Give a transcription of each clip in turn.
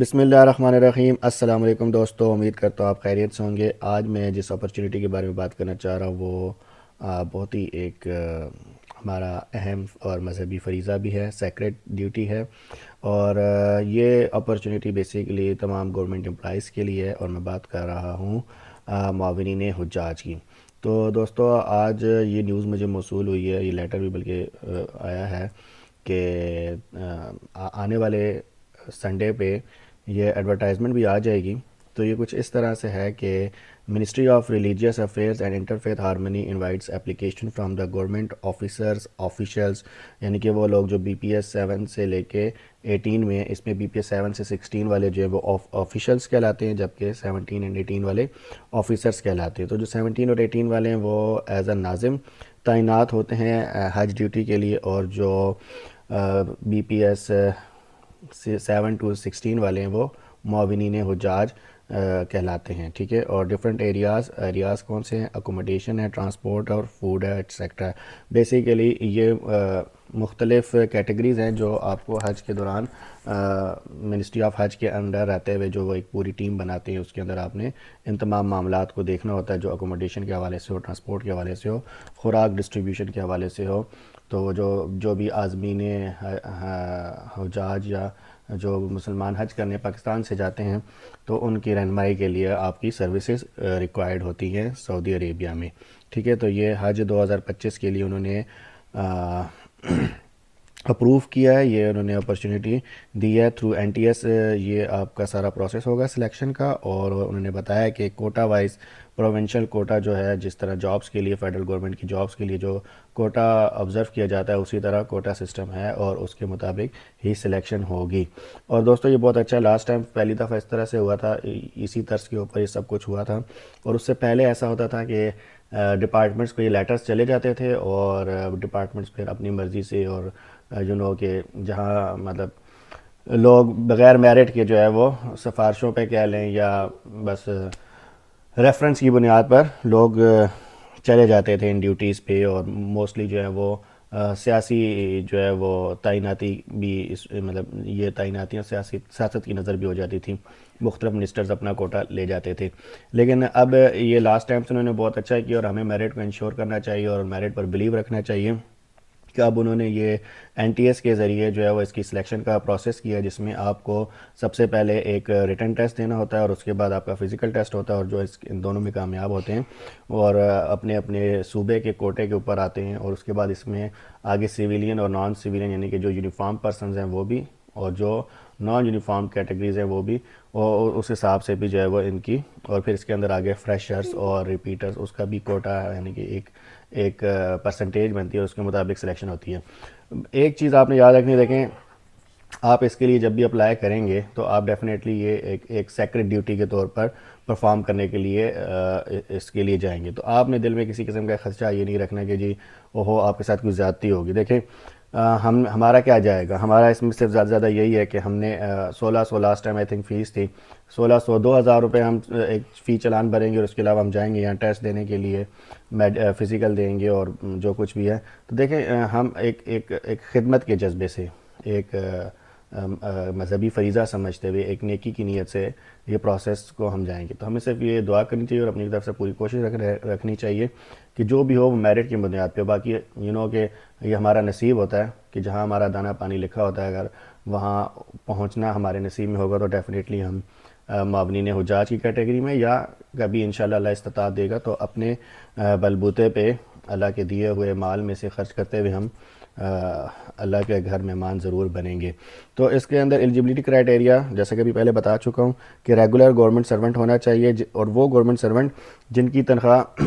بسم اللہ الرحمن الرحیم۔ السلام علیکم دوستو، امید کرتا ہوں آپ خیریت سے ہوں گے۔ آج میں جس اپرچونٹی کے بارے میں بات کرنا چاہ رہا ہوں وہ بہت ہی ایک ہمارا اہم اور مذہبی فریضہ بھی ہے، سیکریٹ ڈیوٹی ہے، اور یہ اپرچونٹی بیسیکلی تمام گورنمنٹ امپلائیز کے لیے ہے، اور میں بات کر رہا ہوں معاونین حجاج کی۔ تو دوستو، آج یہ نیوز مجھے موصول ہوئی ہے، یہ لیٹر بھی بلکہ آیا ہے کہ آنے والے سنڈے پہ یہ ایڈورٹائزمنٹ بھی آ جائے گی۔ تو یہ کچھ اس طرح سے ہے کہ ministry of religious affairs and interfaith harmony invites application from the government officials, یعنی کہ وہ لوگ جو بی پی ایس 7 سے لے کے 18 میں، اس میں بی پی ایس 7 سے 16 والے جو ہے وہ آفیشلز کہلاتے ہیں، جبکہ 17 اینڈ 18 والے آفیسرز کہلاتے ہیں۔ تو جو 17 اور 18 والے ہیں وہ ایز اے ناظم تعینات ہوتے ہیں حج ڈیوٹی کے لیے، اور جو بی پی ایس 7 to 16 والے ہیں وہ معاونین حجاج کہلاتے ہیں، ٹھیک ہے۔ اور ڈفرینٹ ایریاز کون سے ہیں؟ اکوموڈیشن ہے، ٹرانسپورٹ اور فوڈ ہے، ایٹسیکٹرا۔ بیسیکلی یہ مختلف کیٹیگریز ہیں جو آپ کو حج کے دوران منسٹری آف حج کے انڈر رہتے ہوئے جو وہ ایک پوری ٹیم بناتے ہیں، اس کے اندر آپ نے ان تمام معاملات کو دیکھنا ہوتا ہے، جو اکوموڈیشن کے حوالے سے ہو، ٹرانسپورٹ کے حوالے سے ہو، خوراک ڈسٹریبیوشن کے حوالے سے ہو۔ تو وہ جو بھی عازمین حجاج یا جو مسلمان حج کرنے پاکستان سے جاتے ہیں، تو ان کی رہنمائی کے لیے آپ کی سروسز ریکوائرڈ ہوتی ہیں سعودی عربیہ میں، ٹھیک ہے۔ تو یہ حج 2025 کے لیے انہوں نے اپروو کیا ہے، یہ انہوں نے اپرچونٹی دی ہے تھرو این ٹی ایس۔ یہ آپ کا سارا پروسیس ہوگا سلیکشن کا، اور انہوں نے بتایا کہ کوٹا وائز پروونشل کوٹا جو ہے، جس طرح جابس کے لیے فیڈرل گورنمنٹ کی جابس کے لیے جو کوٹا آبزرو کیا جاتا ہے، اسی طرح کوٹا سسٹم ہے، اور اس کے مطابق ہی سلیکشن ہوگی۔ اور دوستو، یہ بہت اچھا ہے، لاسٹ ٹائم پہلی دفعہ اس طرح سے ہوا تھا، اسی طرز کے اوپر یہ سب کچھ ہوا تھا، اور اس سے پہلے ایسا ہوتا تھا کہ ڈپارٹمنٹس کو یہ لیٹرز چلے جاتے تھے، اور ڈپارٹمنٹس پھر اپنی مرضی سے، اور کہ جہاں مطلب لوگ بغیر میرٹ کے جو ہے وہ سفارشوں پہ کہہ لیں یا بس ریفرنس کی بنیاد پر لوگ چلے جاتے تھے ان ڈیوٹیز پہ، اور موسٹلی جو ہے وہ سیاسی جو ہے وہ تعیناتی بھی مطلب یہ تعیناتیاں سیاست کی نظر بھی ہو جاتی تھی، مختلف منسٹرز اپنا کوٹا لے جاتے تھے۔ لیکن اب یہ لاسٹ ٹائم سے انہوں نے بہت اچھا کیا، اور ہمیں میرٹ کو انشور کرنا چاہیے اور میرٹ پر بلیو رکھنا چاہیے کہ اب انہوں نے یہ این ٹی ایس کے ذریعے جو ہے وہ اس کی سلیکشن کا پروسیس کیا، جس میں آپ کو سب سے پہلے ایک ریٹن ٹیسٹ دینا ہوتا ہے، اور اس کے بعد آپ کا فزیکل ٹیسٹ ہوتا ہے، اور جو ان دونوں میں کامیاب ہوتے ہیں اور اپنے اپنے صوبے کے کوٹے کے اوپر آتے ہیں، اور اس کے بعد اس میں آگے سویلین اور نان سویلین، یعنی کہ جو یونیفارم پرسنز ہیں وہ بھی، اور جو نان یونیفارم کیٹیگریز ہیں وہ بھی، اور اس حساب سے بھی جو ہے وہ ان کی، اور پھر اس کے اندر آگے فریشرز اور ریپیٹرز، اس کا بھی کوٹا ہے، یعنی کہ ایک پرسنٹیج بنتی ہے، اور اس کے مطابق سلیکشن ہوتی ہے۔ ایک چیز آپ نے یاد رکھنی، دیکھیں آپ اس کے لیے جب بھی اپلائی کریں گے تو آپ ڈیفینیٹلی یہ ایک سیکرٹ ڈیوٹی کے طور پر پرفارم کرنے کے لیے اس کے لیے جائیں گے، تو آپ نے دل میں کسی قسم کا خدشہ یہ نہیں رکھنا کہ جی اوہو آپ کے ساتھ کوئی زیادتی ہوگی۔ دیکھیں ہمارا کیا جائے گا، ہمارا اس میں صرف زیادہ زیادہ یہی ہے کہ ہم نے 1600 last time I think fees تھی، 1600 2000 روپے ہم ایک فی چلان بھریں گے، اور اس کے علاوہ ہم جائیں گے یہاں ٹیسٹ دینے کے لیے، فزیکل دیں گے، اور جو کچھ بھی ہے۔ تو دیکھیں ہم ایک خدمت کے جذبے سے، ایک مذہبی فریضہ سمجھتے ہوئے، ایک نیکی کی نیت سے یہ پروسیس کو ہم جائیں گے، تو ہمیں صرف یہ دعا کرنی چاہیے اور اپنی طرف سے پوری کوشش رکھنی چاہیے کہ جو بھی ہو وہ میرٹ کی بنیاد پہ۔ باقی کہ یہ ہمارا نصیب ہوتا ہے کہ جہاں ہمارا دانہ پانی لکھا ہوتا ہے، اگر وہاں پہنچنا ہمارے نصیب میں ہوگا تو ڈیفینیٹلی ہم معاونین حجاج کی کیٹیگری میں، یا کبھی انشاءاللہ اللہ استطاعت دے گا تو اپنے بلبوتے پہ اللہ کے دیے ہوئے مال میں سے خرچ کرتے ہوئے ہم اللہ کے گھر مہمان ضرور بنیں گے۔ تو اس کے اندر ایلیجبلٹی کرائٹیریا جیسا کہ ابھی پہلے بتا چکا ہوں کہ ریگولر گورنمنٹ سرونٹ ہونا چاہیے، اور وہ گورنمنٹ سرونٹ جن کی تنخواہ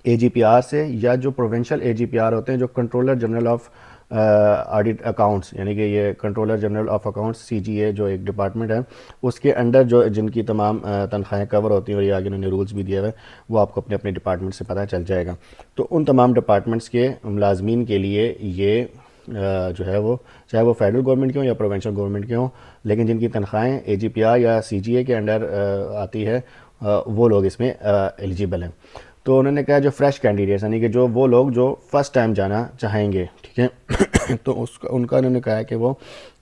اے جی پی آر سے، یا جو پروونشل اے جی پی آر ہوتے ہیں، جو controller general of audit accounts, یعنی کہ یہ کنٹرولر جنرل آف اکاؤنٹس سی جی اے جو ایک ڈپارٹمنٹ ہے، اس کے انڈر جو جن کی تمام تنخواہیں کور ہوتی ہیں، اور یہ آگے انہوں نے رولز بھی دیے ہوئے، وہ آپ کو اپنے اپنے ڈپارٹمنٹ سے پتہ چل جائے گا۔ تو ان تمام ڈپارٹمنٹس کے ملازمین کے لیے یہ جو ہے وہ چاہے وہ فیڈرل گورنمنٹ کے ہوں یا پروونشل گورنمنٹ کے ہوں، لیکن جن کی تنخواہیں اے جی پی آر یا سی جی اے کے انڈر آتی ہے، وہ لوگ اس میں ایلیجیبل ہیں۔ تو انہوں نے کہا جو فریش کینڈیڈیٹس یعنی کہ جو وہ لوگ جو فرسٹ ٹائم جانا چاہیں گے، ٹھیک ہے، تو ان کا انہوں نے کہا ہے کہ وہ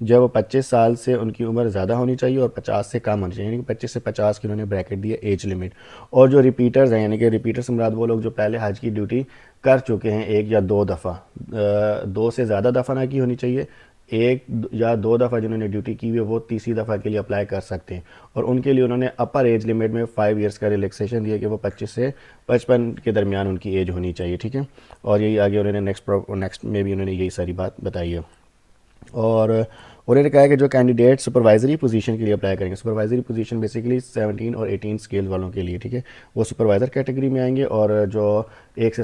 جو وہ 25 سال سے ان کی عمر زیادہ ہونی چاہیے اور 50 سے کم ہونی چاہیے، یعنی کہ 25 سے 50 کی انہوں نے بریکٹ دی ہے ایج لمٹ. اور جو ریپیٹرز ہیں، یعنی کہ ریپیٹر سے مراد وہ لوگ جو پہلے حج کی ڈیوٹی کر چکے ہیں ایک یا دو دفعہ، دو سے زیادہ دفعہ نہ کی ہونی چاہیے، ایک یا دو دفعہ جنہوں نے ڈیوٹی کی ہوئی ہے وہ تیسری دفعہ کے لیے اپلائی کر سکتے ہیں. اور ان کے لیے انہوں نے اپر ایج لمٹ میں 5 ایئرس کا ریلیکسیشن دیا کہ وہ 25 سے 55 کے درمیان ان کی ایج ہونی چاہیے، ٹھیک ہے. اور یہی آگے انہوں نے نیکسٹ میں بھی انہوں نے یہی ساری بات بتائی ہے. اور انہوں نے کہا ہے کہ جو کینڈیڈیٹ سپروائزری پوزیشن کے لیے اپلائی کریں گے، سپروائزری پوزیشن بیسیکلی 17 اور 18 اسکیل والوں کے لیے، ٹھیک ہے، وہ سپروائزر کیٹیگری میں آئیں گے. اور جو 7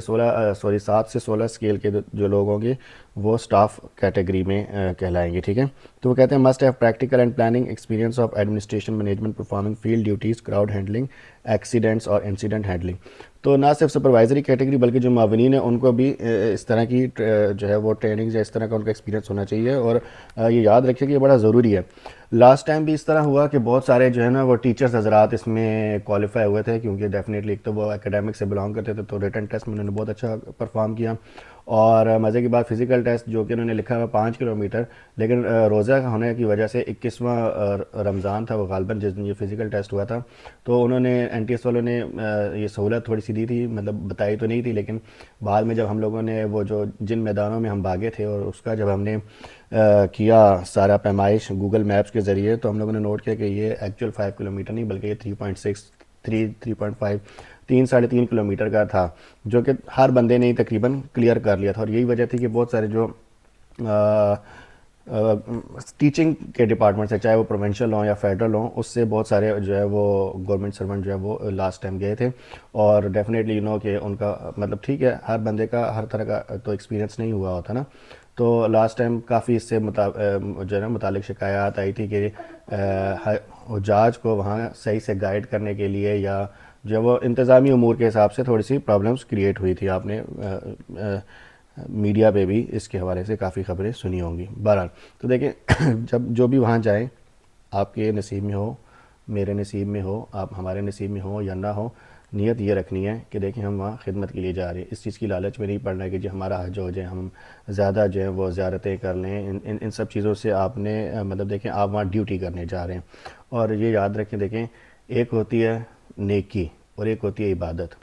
سے 16 اسکیل کے جو لوگ ہوں گے وہ سٹاف کیٹیگری میں کہلائیں گے، ٹھیک ہے. تو وہ کہتے ہیں must have practical and planning experience of administration management performing field duties crowd handling accidents اور انسیڈنٹ ہینڈلنگ. تو نہ صرف سپروائزری کیٹیگری بلکہ جو معاونین ہیں ان کو بھی اس طرح کی جو ہے وہ ٹریننگ یا اس طرح کا ان کا ایکسپیرینس ہونا چاہیے. اور یہ یاد رکھیے کہ یہ بڑا ضروری ہے. لاسٹ ٹائم بھی اس طرح ہوا کہ بہت سارے جو ہے نا وہ ٹیچرز حضرات اس میں کوالیفائی ہوئے تھے، کیونکہ ڈیفینیٹلی ایک تو وہ اکیڈمک سے بلانگ کرتے تھے، تو ریٹن ٹیسٹ میں انہوں نے بہت اچھا پرفارم کیا. اور مزے کی بات فزیکل ٹیسٹ جو کہ انہوں نے لکھا ہوا 5 کلومیٹر، لیکن روزہ ہونے کی وجہ سے 21واں رمضان تھا وہ غالباً جس دن یہ فزیکل ٹیسٹ ہوا تھا، تو انہوں نے NTS والوں نے یہ سہولت تھوڑی سی دی تھی، مطلب بتائی تو نہیں تھی، لیکن بعد میں جب ہم لوگوں نے وہ جو جن میدانوں میں ہم بھاگے تھے اور اس کا جب ہم نے کیا سارا پیمائش گوگل میپس کے ذریعے، تو ہم لوگوں نے نوٹ کیا کہ یہ ایکچوئل 5 کلومیٹر نہیں بلکہ یہ 3.6 3.5 3.5 کلومیٹر کا تھا، جو کہ ہر بندے نے تقریباً کلیئر کر لیا تھا. اور یہی وجہ تھی کہ بہت سارے جو ٹیچنگ کے ڈپارٹمنٹ سے، چاہے وہ پروونشل ہوں یا فیڈرل ہوں، اس سے بہت سارے جو ہے وہ گورنمنٹ سرونٹ جو ہے وہ لاسٹ ٹائم گئے تھے. اور ڈیفینیٹلی کہ ان کا مطلب ٹھیک ہے، ہر بندے کا ہر طرح کا تو ایکسپیرینس نہیں ہوا ہوتا نا. تو لاسٹ ٹائم کافی اس سے جو ہے نا متعلق شکایات آئی تھی کہ حجاج کو وہاں صحیح سے گائیڈ کرنے کے لیے یا جو وہ انتظامی امور کے حساب سے تھوڑی سی پرابلمس کریٹ ہوئی تھی. آپ نے میڈیا پہ بھی اس کے حوالے سے کافی خبریں سنی ہوں گی. بہرحال تو دیکھیں جب جو بھی وہاں جائیں، آپ کے نصیب میں ہو، میرے نصیب میں ہو، آپ ہمارے نصیب میں ہو یا نہ ہو، نیت یہ رکھنی ہے کہ دیکھیں ہم وہاں خدمت کے لیے جا رہے ہیں. اس چیز کی لالچ میں نہیں پڑنا ہے کہ جی ہمارا حج ہو جائے، ہم زیادہ جو ہے وہ زیارتیں کر لیں. ان سب چیزوں سے آپ نے مطلب دیکھیں آپ وہاں ڈیوٹی کرنے جا رہے ہیں. اور یہ یاد رکھیں، دیکھیں ایک ہوتی ہے نیکی اور ایک ہوتی ہے عبادت.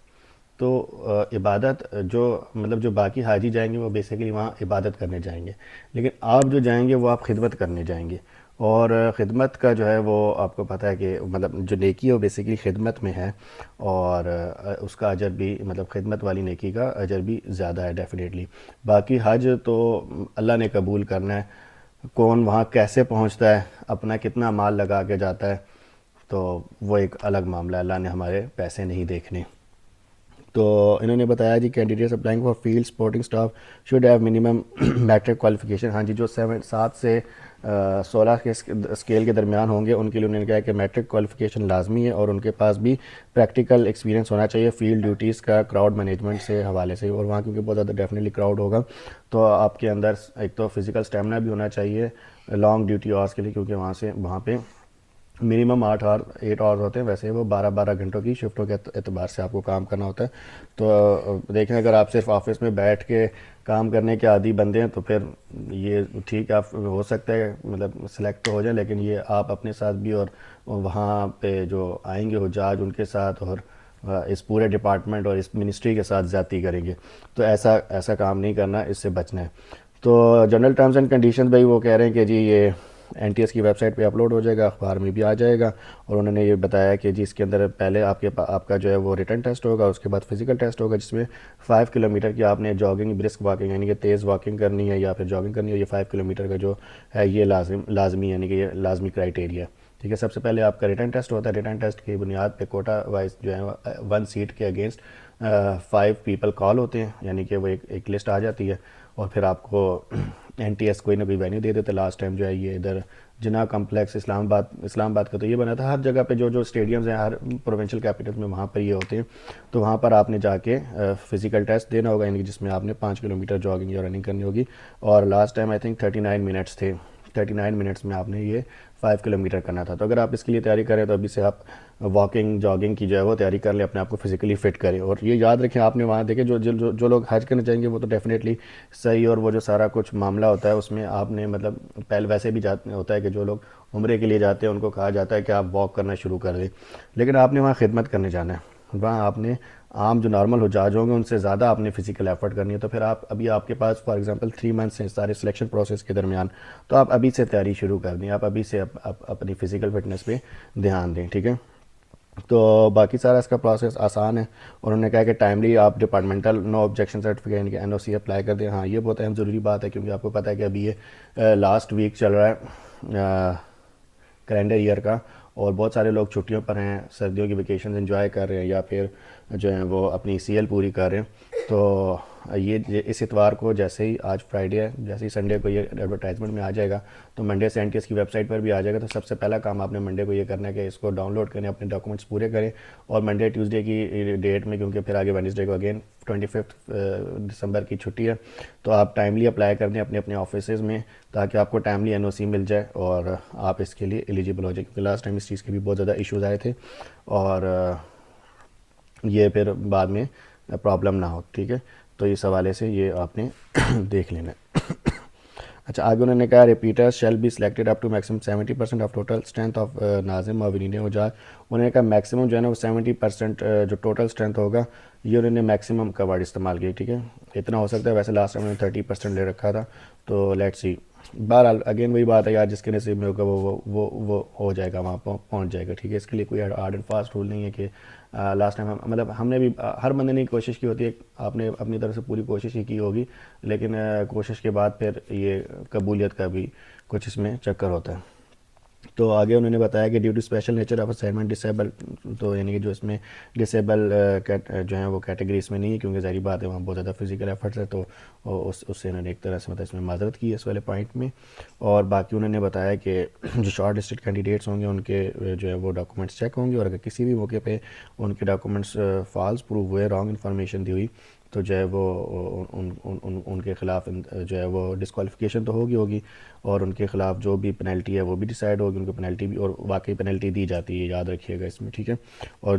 تو عبادت جو مطلب جو باقی حاجی جائیں گے وہ بیسیکلی وہاں عبادت کرنے جائیں گے، لیکن آپ جو جائیں گے وہ آپ خدمت کرنے جائیں گے. اور خدمت کا جو ہے وہ آپ کو پتہ ہے کہ مطلب جو نیکی ہے وہ بیسیکلی خدمت میں ہے، اور اس کا اجر بھی مطلب خدمت والی نیکی کا اجر بھی زیادہ ہے ڈیفینیٹلی. باقی حج تو اللہ نے قبول کرنا ہے، کون وہاں کیسے پہنچتا ہے، اپنا کتنا مال لگا کے جاتا ہے، تو وہ ایک الگ معاملہ ہے. اللہ نے ہمارے پیسے نہیں دیکھنے. تو انہوں نے بتایا جی candidates applying for field supporting staff should have minimum matric qualification. ہاں جی، جو 7 سے 16 کے اسکیل کے درمیان ہوں گے ان کے لیے انہوں نے کہا کہ میٹرک کوالیفیکیشن لازمی ہے، اور ان کے پاس بھی پریکٹیکل ایکسپیرینس ہونا چاہیے فیلڈ ڈیوٹیز کا کراؤڈ مینجمنٹ سے حوالے سے. اور وہاں کیونکہ بہت زیادہ ڈیفینیٹلی کراؤڈ ہوگا، تو آپ کے اندر ایک تو فزیکل اسٹیمنا بھی ہونا چاہیے لانگ ڈیوٹی آورس کے لیے، کیونکہ وہاں پہ منیمم 8 آورز ہوتے ہیں، ویسے وہ 12 گھنٹوں کی شفٹوں کے اعتبار سے آپ کو کام کرنا ہوتا ہے. تو دیکھیں اگر آپ صرف آفس میں بیٹھ کے کام کرنے کے عادی بندے ہیں تو پھر یہ ٹھیک ہے، آپ ہو سکتا ہے مطلب سلیکٹ ہو جائیں، لیکن یہ آپ اپنے ساتھ بھی اور وہاں پہ جو آئیں گے حجاج ان کے ساتھ اور اس پورے ڈپارٹمنٹ اور اس منسٹری کے ساتھ زیادتی کریں گے. تو ایسا کام نہیں کرنا، اس سے بچنا ہے. تو جنرل ٹرمز اینڈ کنڈیشنز بھائی وہ کہہ رہے ہیں کہ جی یہ NTS کی ویب سائٹ پہ اپلوڈ ہو جائے گا، اخبار میں بھی آ جائے گا. اور انہوں نے یہ بتایا کہ جی اس کے اندر پہلے آپ کا جو ہے وہ ریٹن ٹیسٹ ہوگا، اس کے بعد فزیکل ٹیسٹ ہوگا، جس میں 5 کلومیٹر کی آپ نے جاگنگ برسک واکنگ یعنی کہ تیز واکنگ کرنی ہے یا پھر جاگنگ کرنی ہے. یہ 5 کلومیٹر کا جو ہے یہ لازمی یعنی کہ یہ لازمی کرائیٹیریا ہے. ٹھیک ہے، سب سے پہلے آپ کا ریٹن ٹیسٹ ہوتا ہے. ریٹن ٹیسٹ کی بنیاد پہ کوٹا وائز جو ہے 1 سیٹ کے اگینسٹ 5 پیپل کال ہوتے ہیں، یعنی کہ وہ ایک لسٹ آ جاتی ہے، اور پھر آپ کو NTS کوئی نہ کوئی وینیو دے دیتے. لاسٹ ٹائم جو ہے یہ ادھر جناح کمپلیکس اسلام آباد کا تو یہ بنا تھا. ہر جگہ پہ جو اسٹیڈیمز ہیں ہر پروونشل کیپٹلز میں وہاں پر یہ ہوتے ہیں. تو وہاں پر آپ نے جا کے فزیکل ٹیسٹ دینا ہوگا، یعنی کہ جس میں آپ نے 5 کلومیٹر جاگنگ یا رننگ کرنی ہوگی. اور last time I think 39 minutes تھے 39 منٹس میں آپ نے یہ 5 کلومیٹر کرنا تھا. تو اگر آپ اس کے لیے تیاری کریں تو ابھی سے آپ واکنگ جاگنگ کی جو ہے وہ تیاری کر لیں, اپنے آپ کو فزیکلی فٹ کریں. اور یہ یاد رکھیں آپ نے وہاں دیکھیں جو لوگ حج کرنا چاہیں گے وہ تو ڈیفینیٹلی صحیح, اور وہ جو سارا کچھ معاملہ ہوتا ہے اس میں آپ نے مطلب پہلے ویسے بھی ہوتا ہے کہ جو لوگ عمرے کے لیے جاتے ہیں ان کو کہا جاتا ہے کہ آپ واک کرنا شروع کر دیں, لیکن آپ نے وہاں خدمت کرنے جانا ہے. وہاں آپ نے عام جو نارمل حجاج ہوں گے ان سے زیادہ آپ نے فزیکل ایفرٹ کرنی ہے. تو پھر آپ کے پاس فار ایگزامپل 3 منتھس ہیں سارے سلیکشن پروسیس کے درمیان, تو آپ ابھی سے تیاری شروع کر دیں, آپ ابھی سے اپنی فزیکل فٹنس پہ دھیان دیں, ٹھیک ہے. تو باقی سارا اس کا پروسیس آسان ہے, اور انہوں نے کہا کہ ٹائملی آپ ڈپارٹمنٹل نو آبجیکشن سرٹیفکیٹ کے NOC اپلائی کر دیں. ہاں یہ بہت اہم ضروری بات ہے, کیونکہ آپ کو پتہ ہے کہ ابھی یہ لاسٹ ویک چل رہا ہے کیلنڈر ایئر کا, اور بہت سارے لوگ چھٹیوں پر ہیں, سردیوں کی ویکیشنز انجوائے کر رہے ہیں, یا پھر جو ہیں وہ اپنی CL پوری کر رہے ہیں. تو یہ اس اتوار کو جیسے ہی آج فرائیڈے ہے, جیسے ہی سنڈے کو یہ ایڈورٹائزمنٹ میں آ جائے گا تو منڈے سے NTS کی ویب سائٹ پر بھی آ جائے گا. تو سب سے پہلا کام آپ نے منڈے کو یہ کرنا ہے کہ اس کو ڈاؤن لوڈ کریں, اپنے ڈاکومنٹس پورے کریں, اور منڈے ٹیوزڈے کی ڈیٹ میں, کیونکہ پھر آگے وینسڈے کو اگین 25 دسمبر کی چھٹی ہے, تو آپ ٹائملی اپلائی کر دیں اپنے آفیسز میں, تاکہ آپ کو ٹائملی NOC مل جائے اور آپ اس کے لیے ایلیجیبل ہو جائے. کیونکہ لاسٹ ٹائم اس چیز کے بھی بہت زیادہ ایشوز آئے تھے, اور یہ پھر بعد میں پرابلم نہ ہو, ٹھیک ہے. تو اس حوالے سے یہ آپ نے دیکھ لینا ہے. اچھا آگے انہوں نے کہا repeaters shall be selected up to maximum 70% of total strength of ناظم معاونین حجاج. انہوں نے کہا میکسیمم جو ہے نا وہ 70% جو ٹوٹل اسٹرینتھ ہوگا یہ انہوں نے میکسیمم کا ورڈ استعمال کیا, ٹھیک ہے. اتنا ہو سکتا ہے, ویسے لاسٹ ٹائم انہوں نے 30% لے رکھا تھا, تو لیٹس سی. بہرحال اگین وہی بات ہے یار, جس کے نصیب میں ہوگا وہ ہو جائے گا, وہاں پہنچ جائے گا, ٹھیک ہے. اس کے لیے کوئی ہارڈ اینڈ فاسٹ رول نہیں ہے کہ لاسٹ ٹائم مطلب ہم نے بھی ہر بندے نے کوشش کی ہوتی ہے, آپ نے اپنی طرف سے پوری کوشش ہی کی ہوگی, لیکن کوشش کے بعد پھر یہ قبولیت کا بھی کچھ اس میں چکر ہوتا ہے. تو آگے انہوں نے بتایا کہ due to special nature of assignment disable, تو یعنی کہ جو اس میں ڈسیبل جو ہیں وہ کیٹیگری اس میں نہیں ہے, کیونکہ ظاہری بات ہے وہاں بہت زیادہ فزیکل ایفرٹس ہے, تو اس سے انہوں نے ایک طرح سے مطلب اس میں معذرت کی ہے اس والے پوائنٹ میں. اور باقی انہوں نے بتایا کہ جو شارٹ لسٹڈ کینڈیڈیٹس ہوں گے ان کے جو ہے وہ ڈاکومنٹس چیک ہوں گے, اور اگر کسی بھی موقع پہ ان کے ڈاکومنٹس فالس پروو ہوئے, رانگ انفارمیشن دی ہوئی, تو جو ہے وہ ان کے خلاف جو ہے وہ ڈسکوالیفیکیشن تو ہوگی, اور ان کے خلاف جو بھی پینلٹی ہے وہ بھی ڈیسائیڈ ہوگی. ان کو پینلٹی بھی, اور واقعی پینلٹی دی جاتی ہے, یاد رکھیے گا اس میں, ٹھیک ہے. اور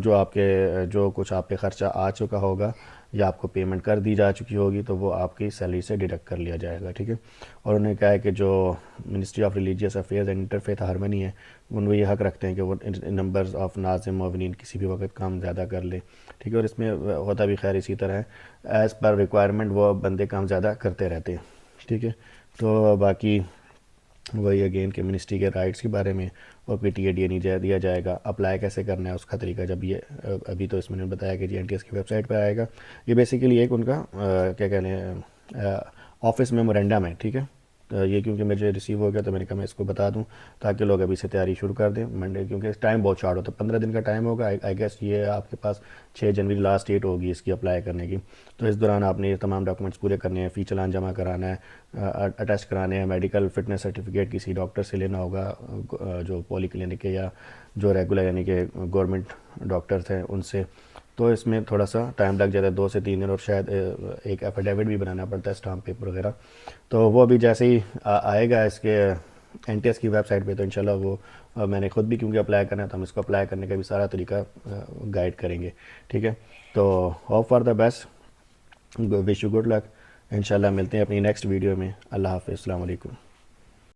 جو کچھ آپ پہ خرچہ آ چکا ہوگا یا آپ کو پیمنٹ کر دی جا چکی ہوگی, تو وہ آپ کی سیلری سے ڈیڈکٹ کر لیا جائے گا, ٹھیک ہے. اور انہوں نے کہا ہے کہ جو ministry of religious affairs and interfaith harmony ہے, ان کو یہ حق رکھتے ہیں کہ وہ نمبرز آف ناظم معاونین کسی بھی وقت کام زیادہ کر لیں, ٹھیک ہے. اور اس میں ہوتا بھی خیر اسی طرح ہے, ایز پر ریکوائرمنٹ وہ بندے کام زیادہ کرتے رہتے ہیں, ٹھیک ہے. تو باقی وہی اگین کہ منسٹری کے رائٹس کے بارے میں, اور PTA نہیں دیا جائے گا, اپلائی کیسے کرنا ہے اس کا طریقہ, جب یہ ابھی تو اس میں نے بتایا کہ NTS کی ویب سائٹ پہ آئے گا. یہ بیسیکلی ایک ان کا کیا کہتے ہیں آفس میمورینڈم ہے, ٹھیک ہے. یہ کیونکہ مجھے ریسیو ہو گیا تو میں نے کہا میں اس کو بتا دوں تاکہ لوگ ابھی سے تیاری شروع کر دیں منڈے, کیونکہ ٹائم بہت شارٹ ہوتا ہے, 15 دن کا ٹائم ہوگا. آئی گیس یہ آپ کے پاس 6 جنوری لاسٹ ڈیٹ ہوگی اس کی اپلائی کرنے کی. تو اس دوران آپ نے یہ تمام ڈاکومنٹس پورے کرنے ہیں, فی چلان جمع کرانا ہے, اٹیسٹ کرانے ہیں, میڈیکل فٹنس سرٹیفکیٹ کسی ڈاکٹر سے لینا ہوگا جو پولی کلینک کے یا جو ریگولر یعنی کہ گورنمنٹ ڈاکٹرس ہیں ان سے. تو اس میں تھوڑا سا ٹائم لگ جاتا ہے, 2 سے 3 دن, اور شاید ایک ایفیڈیوٹ بھی بنانا پڑتا ہے, اسٹامپ پیپر وغیرہ. تو وہ بھی جیسے ہی آئے گا اس کے NTS کی ویب سائٹ پہ, تو انشاءاللہ وہ میں نے خود بھی کیونکہ اپلائی کرنا ہے تو ہم اس کو اپلائی کرنے کا بھی سارا طریقہ گائیڈ کریں گے, ٹھیک ہے. تو hope for the best, wish you good luck. انشاءاللہ ملتے ہیں اپنی نیکسٹ ویڈیو میں. اللہ حافظ, السلام علیکم.